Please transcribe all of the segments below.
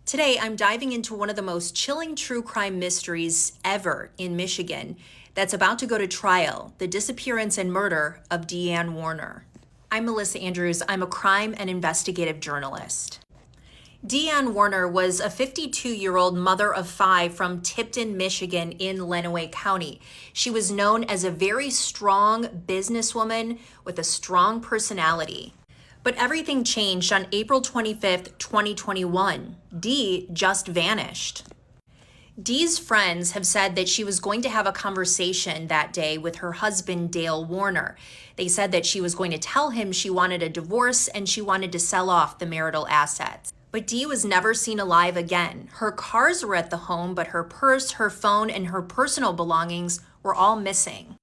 Today, I'm diving into one of the most chilling true crime mysteries ever in Michigan that's about to go to trial, the disappearance and murder of Dee Warner. I'm Melissa Andrews. I'm a crime and investigative journalist. Dee Warner was a 52-year-old mother of five from Tipton, Michigan in Lenawee County. She was known as a very strong businesswoman with a strong personality. But everything changed on April 25th, 2021. Dee just vanished. Dee's friends have said that she was going to have a conversation that day with her husband, Dale Warner. They said that she was going to tell him she wanted a divorce and she wanted to sell off the marital assets. But Dee was never seen alive again. Her cars were at the home, but her purse, her phone, and her personal belongings were all missing.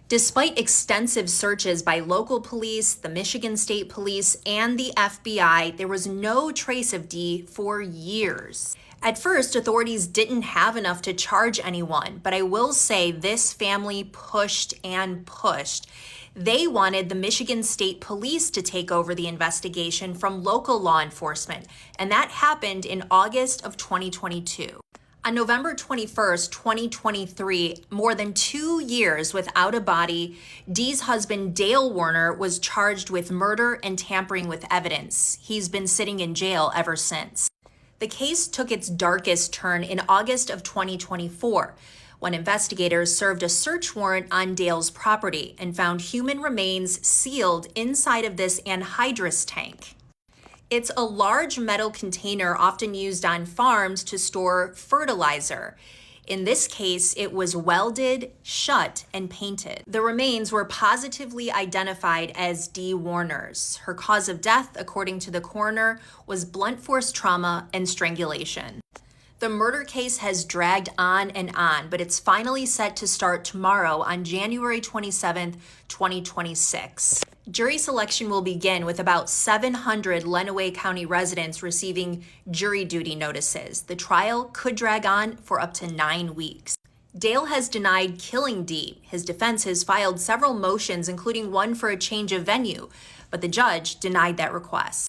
Despite extensive searches by local police, the Michigan State Police, and the FBI, there was no trace of Dee for years. At first, authorities didn't have enough to charge anyone, but I will say this family pushed and pushed. They wanted the Michigan State Police to take over the investigation from local law enforcement, and that happened in August of 2022. On November 21st, 2023, more than 2 years without a body, Dee's husband, Dale Warner, was charged with murder and tampering with evidence. He's been sitting in jail ever since. The case took its darkest turn in August of 2024, when investigators served a search warrant on Dale's property and found human remains sealed inside of this anhydrous tank. It's a large metal container often used on farms to store fertilizer. In this case, it was welded, shut, and painted. The remains were positively identified as Dee Warner's. Her cause of death, according to the coroner, was blunt force trauma and strangulation. The murder case has dragged on and on, but it's finally set to start tomorrow on January 27th, 2026. Jury selection will begin with about 700 Lenawee County residents receiving jury duty notices. The trial could drag on for up to 9 weeks. Dale has denied killing Dee. His defense has filed several motions, including one for a change of venue, but the judge denied that request.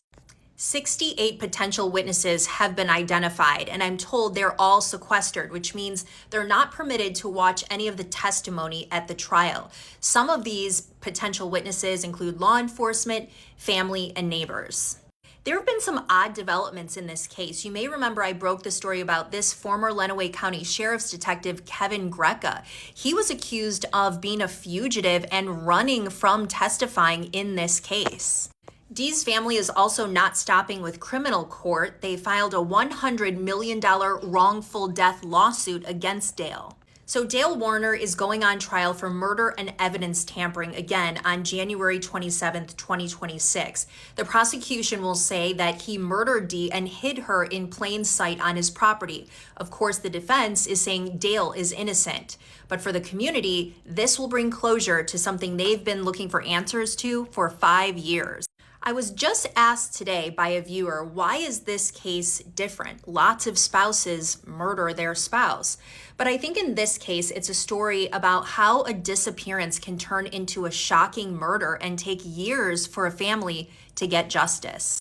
68 potential witnesses have been identified, and I'm told they're all sequestered, which means they're not permitted to watch any of the testimony at the trial. Some of these potential witnesses include law enforcement, family, and neighbors. There have been some odd developments in this case. You may remember I broke the story about this former Lenawee County Sheriff's Detective, Kevin Greca. He was accused of being a fugitive and running from testifying in this case. Dee's family is also not stopping with criminal court. They filed a $100 million wrongful death lawsuit against Dale. So Dale Warner is going on trial for murder and evidence tampering again on January 27th, 2026. The prosecution will say that he murdered Dee and hid her in plain sight on his property. Of course, the defense is saying Dale is innocent. But for the community, this will bring closure to something they've been looking for answers to for 5 years. I was just asked today by a viewer, why is this case different? Lots of spouses murder their spouse. But I think in this case, it's a story about how a disappearance can turn into a shocking murder and take years for a family to get justice.